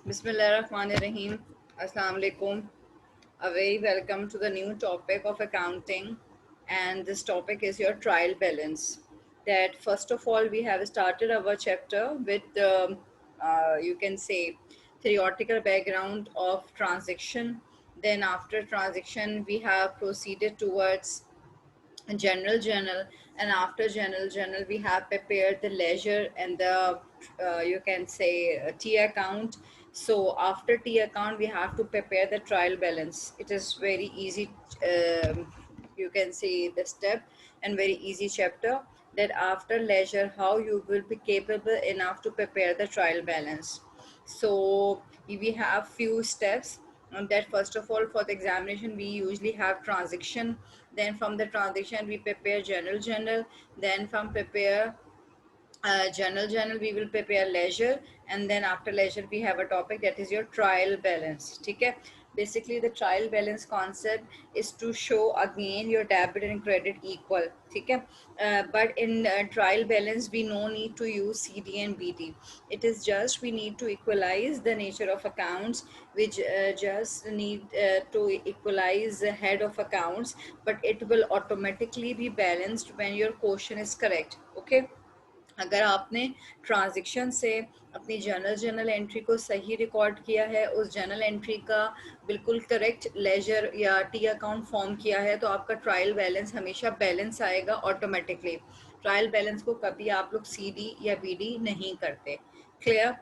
Bismillahirrahmanirrahim. Assalamu alaikum. A very welcome to the new topic of accounting, and this topic is your trial balance. That first of all, we have started our chapter with the you can say theoretical background of transaction. Then after transaction, we have proceeded towards general journal, and after general journal we have prepared the ledger and the you can say T account. So after T account we have to prepare the trial balance. It is very easy, you can say the step, and very easy chapter. That after ledger how you will be capable enough to prepare the trial balance. So we have few steps. That first of all, for the examination we usually have transaction, then from the transaction we prepare general journal, then from prepare general we will prepare leisure, and then after leisure we have a topic that is your trial balance. Okay, basically the trial balance concept is to show again your debit and credit equal. Okay, but in trial balance we no need to use CD and BD. It is just we need to equalize the nature of accounts, which just need to equalize the head of accounts, but it will automatically be balanced when your quotient is correct. Okay, अगर आपने transaction से अपनी journal entry को सही record किया है, उस journal entry का बिल्कुल करेक्ट लेजर या टी अकाउंट फॉर्म किया है, तो आपका ट्रायल बैलेंस हमेशा बैलेंस आएगा ऑटोमेटिकली. ट्रायल बैलेंस को कभी आप लोग सीडी या बीडी नहीं करते. Clear?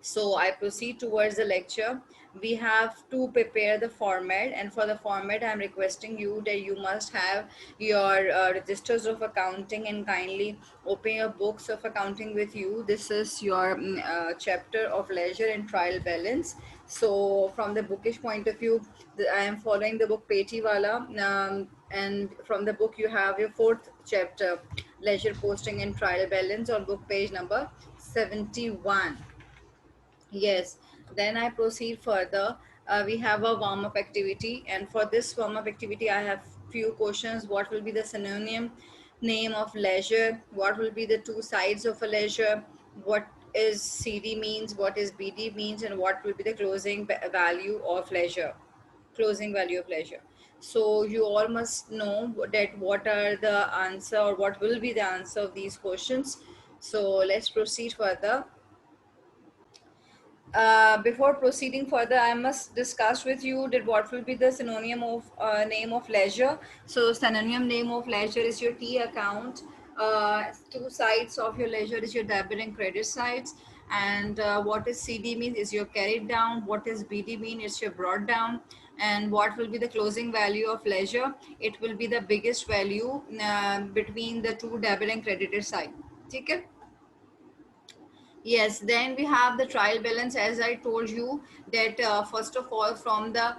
So I proceed towards the lecture. We have to prepare the format, and for the format I'm requesting you that you must have your registers of accounting, and kindly open your books of accounting with you. This is your chapter of leisure and trial balance. So from the bookish point of view, I am following the book Petiwala, and from the book you have your fourth chapter, leisure posting and trial balance, on book page number 71. Yes, then I proceed further. We have a warm up activity, and for this warm up activity, I have few questions. What will be the synonym name of leisure? What will be the two sides of a leisure? What is CD means? What is BD means? And what will be the closing value of leisure? Closing value of leisure. So you all must know that what are the answer, or what will be the answer of these questions. So let's proceed further. Before proceeding further, I must discuss with you that what will be the synonym of name of leisure. So synonym name of leisure is your T account. Two sides of your leisure is your debit and credit sides. And what is CD means is your carried down. What is BD mean is your brought down. And what will be the closing value of leisure? It will be the biggest value between the two debit and credited side. Okay? Yes, then we have the trial balance. As I told you that first of all, from the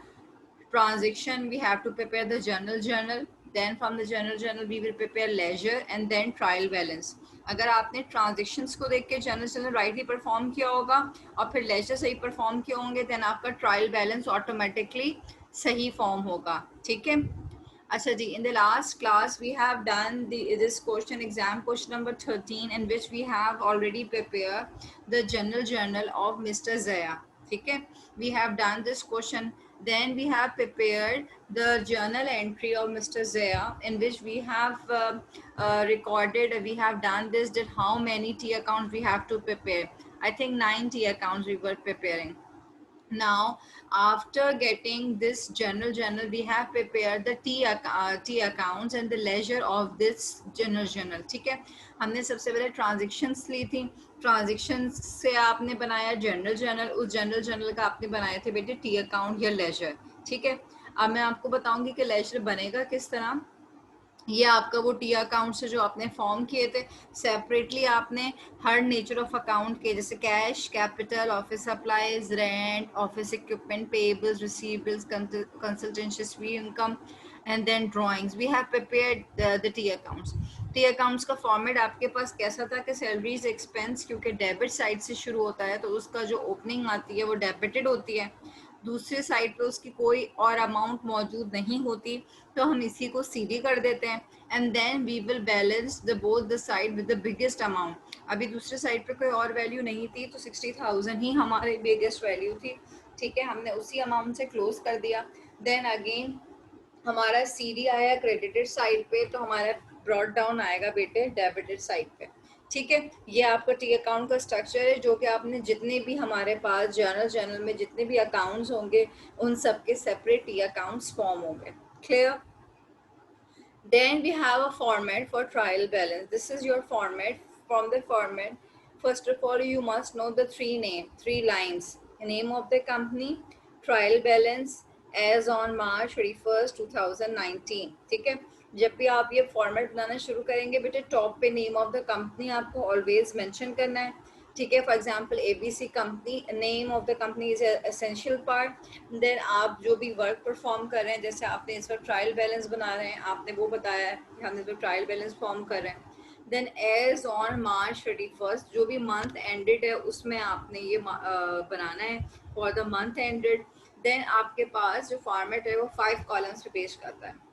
transaction we have to prepare the journal, then from the journal we will prepare leisure, and then trial balance. अगर आपने transactions को देख के general rightly perform किया होगा और फिर laser सही परफॉर्म किए होंगे, देन आपका ट्रायल बैलेंस ऑटोमेटिकली सही फॉर्म होगा. ठीक है. Acha ji, in the last class we have done this question exam question number 13, in which we have already prepared the general journal of Mr. Zaya. Okay, we have done this question. Then we have prepared the journal entry of Mr. Zaya, in which we have recorded, we have done this, that how many T accounts we have to prepare. I think 9 T accounts we were preparing. Now after getting this journal we have prepared the T accounts and the leisure of this journal. ठीक है, हमने सबसे पहले transactions ली थी. Transactions से आपने बनाया journal, उस journal का आपने बनाए थे बेटे T account या leisure. ठीक है, अब मैं आपको बताऊंगी कि leisure बनेगा किस तरह. ये आपका वो टी अकाउंट से जो आपने फॉर्म किए थे, सेपरेटली आपने हर नेचर ऑफ अकाउंट के, जैसे cash, capital, office supplies, rent, office equipment, payables, receivables, consultancy fee income, and then drawings, we have prepared the T accounts. T accounts का format आपके पास कैसा था कि सैलरीज एक्सपेंस, क्योंकि डेबिट साइड से शुरू होता है तो उसका जो ओपनिंग आती है वो डेबिटेड होती है, दूसरे साइड पे उसकी कोई और अमाउंट मौजूद नहीं होती, तो हम इसी को सीडी कर देते हैं, and then we will balance the both the side with the biggest amount. अभी दूसरे साइड पे कोई और वैल्यू नहीं थी, तो 60,000 ही हमारी बिगेस्ट वैल्यू थी, ठीक है। हमने उसी अमाउंट से क्लोज कर दिया। देन अगेन हमारा CD आया क्रेडिटेड साइड पे, तो हमारा ब्रॉड डाउन आएगा बेटे डेबिटेड साइड पे, ठीक है। ये आपका टी अकाउंट का स्ट्रक्चर है, जो कि आपने जितने भी हमारे पास जर्नल में जितने भी अकाउंट्स होंगे उन सब के सेपरेट टी अकाउंट्स फॉर्म होंगे। Clear? Then we have a format for trial balance. This is your format. From the format, first of all, you must know the three lines. Name of the company, trial balance as on March 31st 2019. ठीक है। जब भी आप ये format बनाना शुरू करेंगे बेटे, top पे नेम ऑफ द कंपनी आपको ऑलवेज मेंशन करना है, ठीक है। For example ABC company, name of the company is essential part. Then आप जो भी वर्क परफॉर्म कर रहे हैं, जैसे आपने इस वक्त ट्रायल बैलेंस बना रहे हैं, आपने वो बताया है कि हमने तो ट्रायल बैलेंस फॉर्म कर रहे हैं। Then as on March 31st, जो भी मंथ एंडेड है उसमें आपने ये बनाना है for the month ended. Then आपके पास जो फॉर्मेट है वो 5 कॉलम्स पे पेश करता है।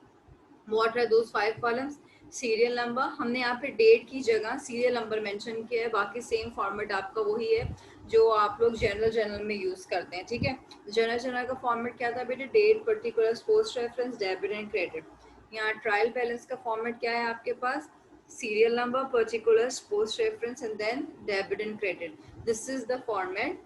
What are those 5 columns? Serial number, हमने यहाँ पे डेट की जगह सीरियल नंबर मेंशन किया है, बाकी सेम फॉर्मेट आपका वही है जो आप लोग जनरल में यूज करते हैं, ठीक है। जनरल का फॉर्मेट क्या था बेटे? Date, particular, post reference, debit and credit. यहाँ ट्रायल बैलेंस का फॉर्मेट क्या है आपके पास? Serial number, particulars, post reference and then debit and credit. This is the format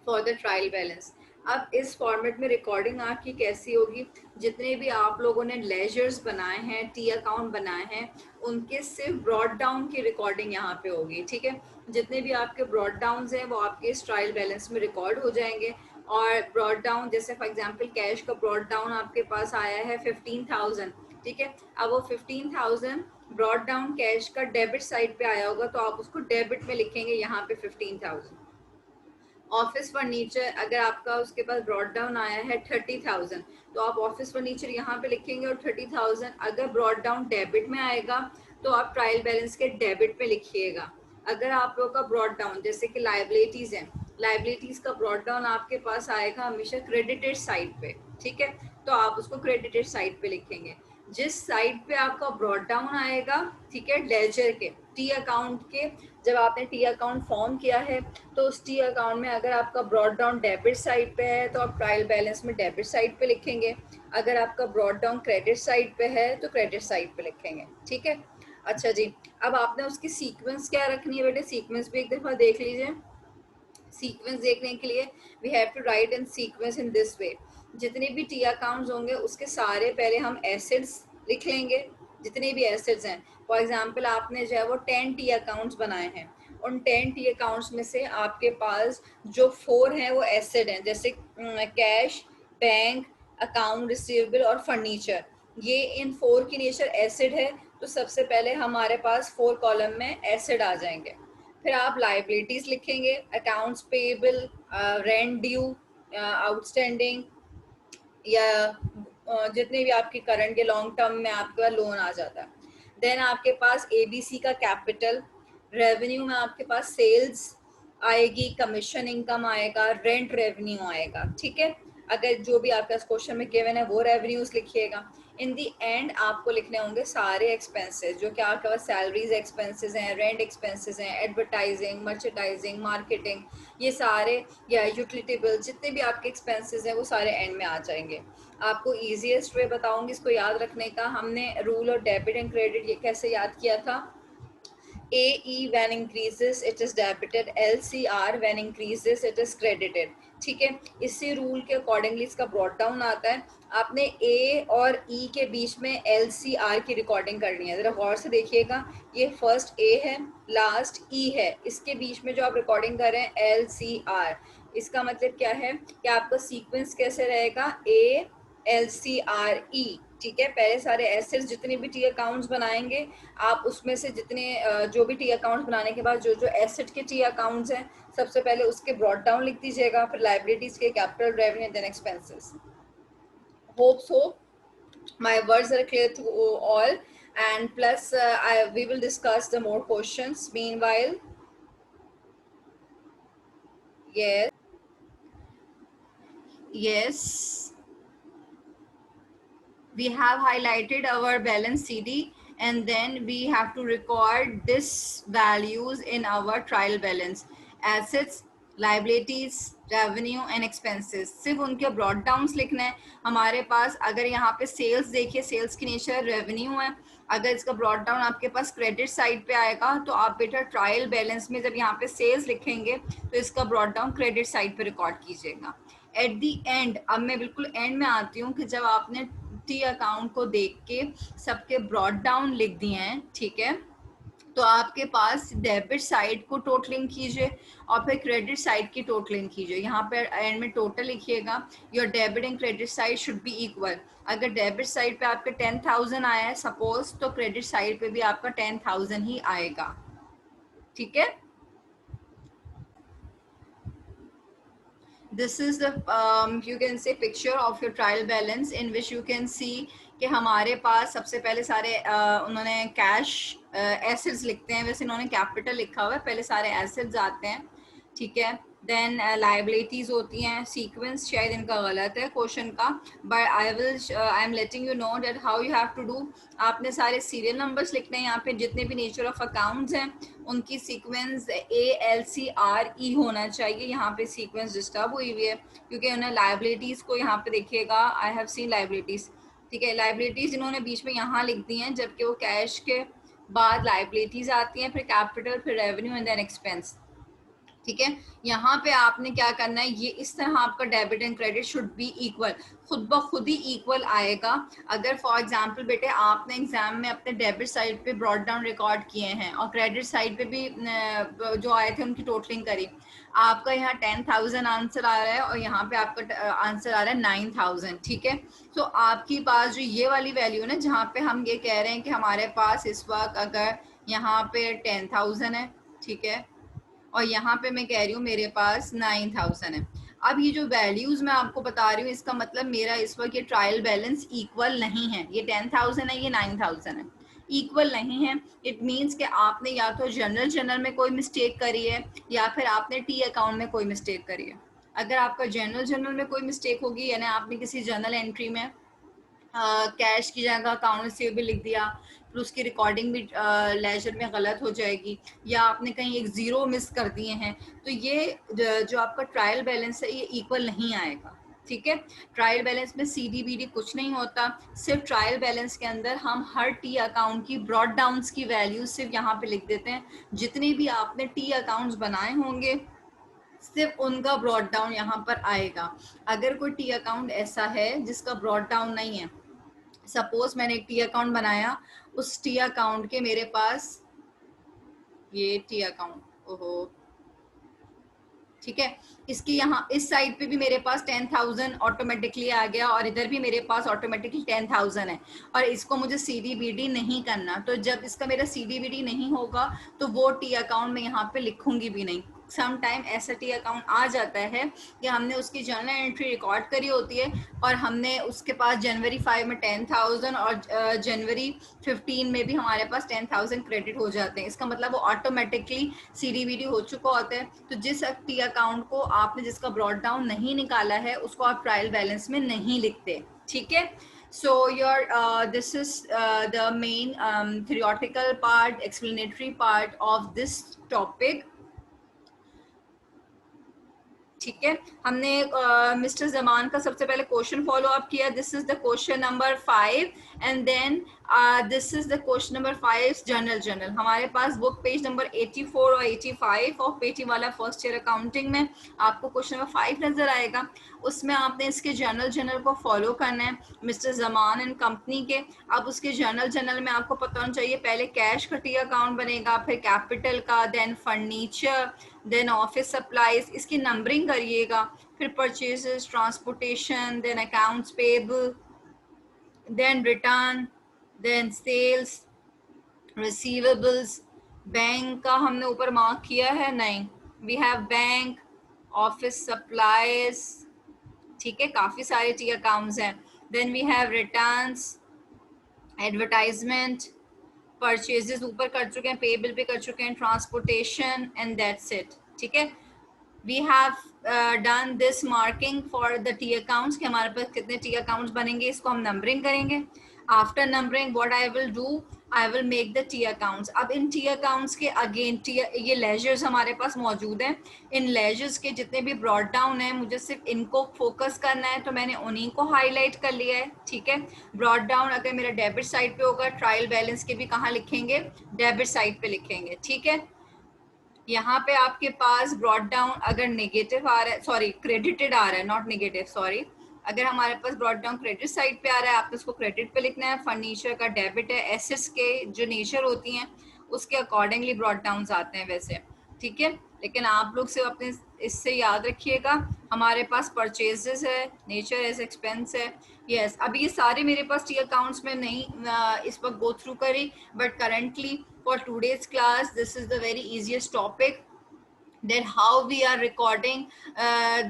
for the trial balance. अब इस फॉर्मेट में रिकॉर्डिंग आपकी कैसी होगी? जितने भी आप लोगों ने लेजर्स बनाए हैं, टी अकाउंट बनाए हैं, उनके सिर्फ ब्रॉड डाउन की रिकॉर्डिंग यहाँ पे होगी, ठीक है। जितने भी आपके ब्रॉड डाउन हैं वो आपके इस ट्रायल बैलेंस में रिकॉर्ड हो जाएंगे। और ब्रॉड डाउन, जैसे फॉर एग्जाम्पल कैश का ब्रॉड डाउन आपके पास आया है 15,000, ठीक है। अब वो 15,000 ब्रॉड डाउन कैश का डेबिट साइड पे आया होगा, तो आप उसको डेबिट में लिखेंगे यहाँ पे 15,000। ऑफिस फर्नीचर, अगर आपका उसके पास ब्रॉड डाउन आया है 30,000, तो आप ऑफिस फर्नीचर यहाँ पे लिखेंगे। और 30,000 अगर ब्रॉड डाउन डेबिट में आएगा तो आप ट्रायल बैलेंस के डेबिट में लिखिएगा। अगर आप लोग का ब्रॉड डाउन जैसे कि लाइबिलिटीज है, लाइबिलिटीज का ब्रॉड डाउन आपके पास आएगा हमेशा क्रेडिटेड साइड पे, ठीक है, तो आप उसको क्रेडिटेड साइड पे लिखेंगे। जिस साइड पे आपका ब्रॉड डाउन आएगा, ठीक है, लेजर के टी अकाउंट के, जब आपने टी अकाउंट फॉर्म किया है तो उस टी अकाउंट में अगर आपका ब्रॉड डाउन डेबिट साइड पे है तो आप ट्रायल बैलेंस में डेबिट साइड पे लिखेंगे। अगर आपका ब्रॉड डाउन क्रेडिट साइड पे है तो क्रेडिट साइड पे लिखेंगे, ठीक है। अच्छा जी, अब आपने उसकी सीक्वेंस क्या रखनी है बेटे? सीक्वेंस भी एक दफा देख लीजिए। सीक्वेंस देखने के लिए we have to write in sequence in this way. जितने भी टी अकाउंट्स होंगे उसके सारे पहले हम एसेट्स लिख लेंगे, जितने भी एसेट्स हैं। फॉर एग्जांपल आपने जो है वो 10 टी अकाउंट्स बनाए हैं, उन 10 टी अकाउंट्स में से आपके पास जो 4 हैं वो एसेट हैं, जैसे कैश, बैंक, अकाउंट रिसीवेबल और फर्नीचर। ये इन 4 की नेचर एसेट है, तो सबसे पहले हमारे पास 4 कॉलम में एसेट आ जाएंगे। फिर आप लाइबिलिटीज लिखेंगे, accounts payable, rent due, outstanding, या जितने भी आपके करंट के लॉन्ग टर्म में आपका लोन आ जाता है। देन आपके पास ABC का कैपिटल, रेवेन्यू में आपके पास सेल्स आएगी, कमीशन इनकम आएगा, रेंट रेवेन्यू आएगा, ठीक है। अगर जो भी आपका क्वेश्चन में गिवन है वो रेवेन्यूज लिखिएगा। इन दी एंड आपको लिखने होंगे सारे एक्सपेंसेस, जो कि आपके पास सैलरीज एक्सपेंसेस हैं, रेंट एक्सपेंसेस हैं, एडवर्टाइजिंग, मर्चेंडाइजिंग, मार्केटिंग, ये सारे, या यूटिलिटी बिल, जितने भी आपके एक्सपेंसेस हैं वो सारे एंड में आ जाएंगे। आपको ईजिएस्ट वे बताऊंगी इसको याद रखने का। हमने रूल और डेबिट एंड क्रेडिट ये कैसे याद किया था? AE when increases it is debited, LCR when increases it is credited, ठीक है। इसी रूल के अकॉर्डिंगली इसका ब्रॉड डाउन आता है। आपने A और E के बीच में LCR की रिकॉर्डिंग करनी है। जरा गौर से देखिएगा, ये फर्स्ट A है, लास्ट E है, इसके बीच में जो आप रिकॉर्डिंग कर रहे हैं LCR, इसका मतलब क्या है कि आपका सीक्वेंस कैसे रहेगा? ALCRE, ठीक है। पहले सारे एसेट्स जितने भी टी अकाउंट्स बनाएंगे, आप उसमें से जितने जो भी टी अकाउंट्स बनाने के बाद जो जो एसेट के टी अकाउंट्स हैं, सबसे पहले उसके ब्रॉड डाउन लिख दीजिएगा, फिर लाइबिलिटीज के, capital, revenue, then expenses. Hope so my words are clear to all, and plus we will discuss the more questions meanwhile. Yes, yes, we have highlighted our balance CD and then we have to record this values in our trial balance. Assets, liabilities, revenue and expenses, सिर्फ उनके broad downs लिखना है हमारे पास. अगर यहाँ पे sales देखिए, sales की नेचर रेवेन्यू है. अगर इसका ब्रॉड डाउन आपके पास क्रेडिट साइड पे आएगा तो आप बेटा ट्रायल बैलेंस में जब यहाँ पे सेल्स लिखेंगे तो इसका ब्रॉड डाउन क्रेडिट साइड पे रिकॉर्ड कीजिएगा. एट दी एंड, अब मैं बिल्कुल एंड में आती हूँ कि जब आपने टी अकाउंट को देख के सबके ब्रॉड डाउन लिख दिए हैं, ठीक है, तो आपके पास डेबिट साइड को टोटलिंग कीजिए और फिर क्रेडिट साइड की टोटलिंग कीजिए. यहाँ पे एंड में टोटल लिखिएगा. Your debit and credit side should be equal. अगर डेबिट साइड पे आपके 10,000 आया है सपोज, तो क्रेडिट साइड पे भी आपका 10,000 ही आएगा. ठीक है. This is the you can say picture of your trial balance in which you can see कि हमारे पास सबसे पहले सारे उन्होंने कैश एसेट्स लिखते हैं, वैसे इन्होंने कैपिटल लिखा हुआ है, पहले सारे एसेट्स आते हैं. ठीक है. देन लाइबिलिटीज होती हैं. सीक्वेंस शायद इनका गलत है क्वेश्चन का, but I am letting you know that how you have to do. आपने सारे सीरियल नंबर्स लिखने हैं. यहाँ पे जितने भी नेचर ऑफ अकाउंट्स हैं उनकी सीक्वेंस ALCRE होना चाहिए. यहाँ पे सीक्वेंस डिस्टर्ब हुई हुई है क्योंकि उन्हें लाइबिलिटीज को यहाँ पे देखिएगा. I have seen liabilities. ठीक है. लाइबिलिटीज इन्होंने बीच में यहाँ लिख दी हैं, जबकि वो कैश के बाद लाइबिलिटीज आती हैं, फिर कैपिटल, फिर रेवेन्यू एंड देन एक्सपेंस. ठीक है. यहाँ पे आपने क्या करना है, ये इस तरह आपका debit and credit should be equal, खुद ब खुद ही इक्वल आएगा. अगर फॉर एग्जांपल बेटे आपने एग्जाम में अपने डेबिट साइड पे ब्रॉड डाउन रिकॉर्ड किए हैं और क्रेडिट साइड पे भी जो आए थे उनकी टोटलिंग करी, आपका यहाँ 10,000 आंसर आ रहा है और यहाँ पे आपका आंसर आ रहा है 9,000. ठीक है. तो आपके पास जो ये वाली वैल्यू है ना, जहाँ पे हम ये कह रहे हैं कि हमारे पास इस वक्त अगर यहाँ पे 10,000 है, ठीक है, और यहाँ पे मैं कह रही हूँ मेरे पास 9,000 है. अब ये जो वैल्यूज मैं आपको बता रही हूँ, इसका मतलब मेरा इस वक्त ये ट्रायल बैलेंस इक्वल नहीं है. ये 10,000 है, ये 9,000 है, इक्वल नहीं है. इट मीन्स कि आपने या तो जनरल में कोई मिस्टेक करी है या फिर आपने टी अकाउंट में कोई मिस्टेक करी है. अगर आपका जनरल में कोई मिस्टेक होगी, यानी आपने किसी जर्नल एंट्री में कैश की जगह अकाउंट रिसीवेबल लिख दिया, फिर उसकी रिकॉर्डिंग भी लेजर में गलत हो जाएगी, या आपने कहीं एक ज़ीरो मिस कर दिए हैं, तो ये जो आपका ट्रायल बैलेंस है ये इक्वल नहीं आएगा. ठीक है. ट्रायल बैलेंस में CDBD कुछ नहीं होता. सिर्फ ट्रायल बैलेंस के अंदर हम हर टी अकाउंट की ब्रॉड डाउन्स की वैल्यू सिर्फ यहाँ पे लिख देते हैं. जितने भी आपने टी अकाउंट्स बनाए होंगे सिर्फ उनका ब्रॉड डाउन यहाँ पर आएगा. अगर कोई टी अकाउंट ऐसा है जिसका ब्रॉड डाउन नहीं है, सपोज मैंने एक टी अकाउंट बनाया, उस टी अकाउंट के मेरे पास ये टी अकाउंट, ओहो, ठीक है, इसकी यहाँ इस साइड पे भी मेरे पास 10,000 ऑटोमेटिकली आ गया और इधर भी मेरे पास ऑटोमेटिकली 10,000 है, और इसको मुझे CDBD नहीं करना. तो जब इसका मेरा CDBD नहीं होगा तो वो टी अकाउंट में यहाँ पे लिखूंगी भी नहीं. सम टाइम ऐसा टी अकाउंट आ जाता है कि हमने उसकी जर्नल एंट्री रिकॉर्ड करी होती है और हमने उसके पास जनवरी 5 में 10,000 और जनवरी 15 में भी हमारे पास 10,000 क्रेडिट हो जाते हैं. इसका मतलब वो ऑटोमेटिकली CDBD हो चुका होता है. तो जिस टी अकाउंट को आपने जिसका ब्रॉड डाउन नहीं निकाला है उसको आप ट्रायल बैलेंस में नहीं लिखते. ठीक है. So this is the main theoretical part, explanatory part of this topic. ठीक है. हमने मिस्टर जमान का सबसे पहले क्वेश्चन फॉलो अप किया. This is the question number 5 and then this is the question number 5 general. हमारे पास बुक पेज नंबर 84 और 85 ऑफ पेटी वाला फर्स्ट ईयर अकाउंटिंग में आपको क्वेश्चन नंबर 5 नजर आएगा. उसमें आपने इसके जनरल को फॉलो करना है मिस्टर जमान एंड कंपनी के. अब उसके जनरल में आपको पता होना चाहिए, पहले कैश का टी अकाउंट बनेगा, फिर कैपिटल का, then furniture, then office supplies. इसकी नंबरिंग करिएगा. फिर purchases, transportation, then accounts payable, then return, then sales, receivables. Bank का हमने ऊपर मार्क किया है नहीं. We have bank, office supplies. ठीक है, काफी सारे टी अकाउंट्स हैं. Then we have returns, advertisement, purchases ऊपर कर चुके हैं, पेबल पे कर चुके हैं, ट्रांसपोर्टेशन, एंड दैट्स इट. ठीक है. We have done this marking for the T accounts कि हमारे पास कितने टी अकाउंट्स बनेंगे. इसको हम नंबरिंग करेंगे. After numbering what I will do, I will make the T accounts. अब इन टी अकाउंट्स के अगेन टी, ये लेजर्स हमारे पास मौजूद हैं। इन लेजर्स के जितने भी ब्रॉड डाउन है मुझे सिर्फ इनको फोकस करना है, तो मैंने उन्हीं को हाईलाइट कर लिया है। ठीक है, ब्रॉड डाउन अगर मेरा डेबिट साइड पे होगा, ट्रायल बैलेंस के भी कहाँ लिखेंगे, डेबिट साइड पे लिखेंगे। ठीक है, यहाँ पे आपके पास ब्रॉड डाउन अगर नेगेटिव आ रहा है, सॉरी क्रेडिटेड आ रहा है, नॉट नेगेटिव, सॉरी, अगर हमारे पास ब्रॉड डाउन क्रेडिट साइड पे आ रहा है, आपने उसको क्रेडिट पे लिखना है। फर्नीचर का डेबिट है, एसेट्स के जो नेचर होती हैं उसके अकॉर्डिंगली ब्रॉड डाउन आते हैं वैसे। ठीक है, लेकिन आप लोग सिर्फ अपने इससे याद रखिएगा, हमारे पास परचेजेस है, नेचर एज एक्सपेंस है। यस, अभी ये सारे मेरे पास टी अकाउंट्स में नहीं इस वक्त गो थ्रू करी, but currently for today's class this is the very easiest topic, that how we are recording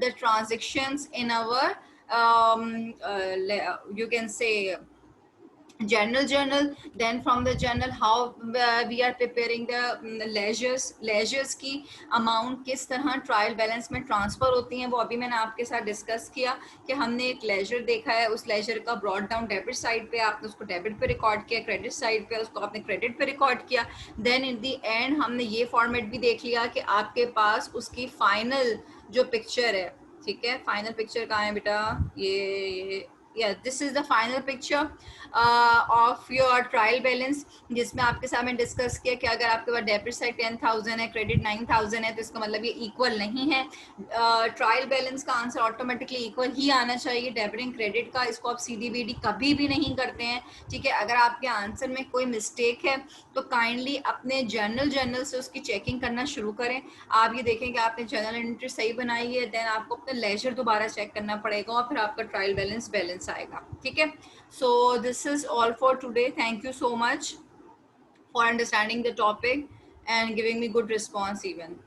the transactions in our you can say journal, then from the journal how we are preparing the leisures की amount किस तरह trial balance में transfer होती हैं, वो अभी मैंने आपके साथ डिस्कस किया कि हमने एक लेजर देखा है, उस लेजर का ब्रॉड डाउन डेबिट साइड पे, आपने उसको डेबिट पे रिकॉर्ड किया, क्रेडिट साइड पे उसको आपने क्रेडिट पे रिकॉर्ड किया। देन इन दी एंड हमने ये फॉर्मेट भी देख लिया कि आपके पास उसकी फाइनल जो पिक्चर है, ठीक है, फाइनल पिक्चर कहाँ है बेटा, ये yeah, this is the final picture of your trial balance, जिसमें आपके साथ में डिस्कस किया कि अगर आपके पास डेबिट साइड 10,000 है, क्रेडिट 9,000 है, तो इसका मतलब ये इक्वल नहीं है। ट्रायल बैलेंस का आंसर ऑटोमेटिकली इक्वल ही आना चाहिए डेबिट एंड क्रेडिट का, इसको आप सीधी बीडी कभी भी नहीं करते हैं। ठीक है, अगर आपके आंसर में कोई मिस्टेक है तो काइंडली अपने जर्नल से उसकी चेकिंग करना शुरू करें। आप ये देखें कि आपने जर्नल एंट्री सही बनाई है, देन आपको अपना लेजर दोबारा चेक करना पड़ेगा और फिर आपका ट्रायल बैलेंस आएगा। ठीक है, so this is all for today. Thank you so much for understanding the topic and giving me good response even.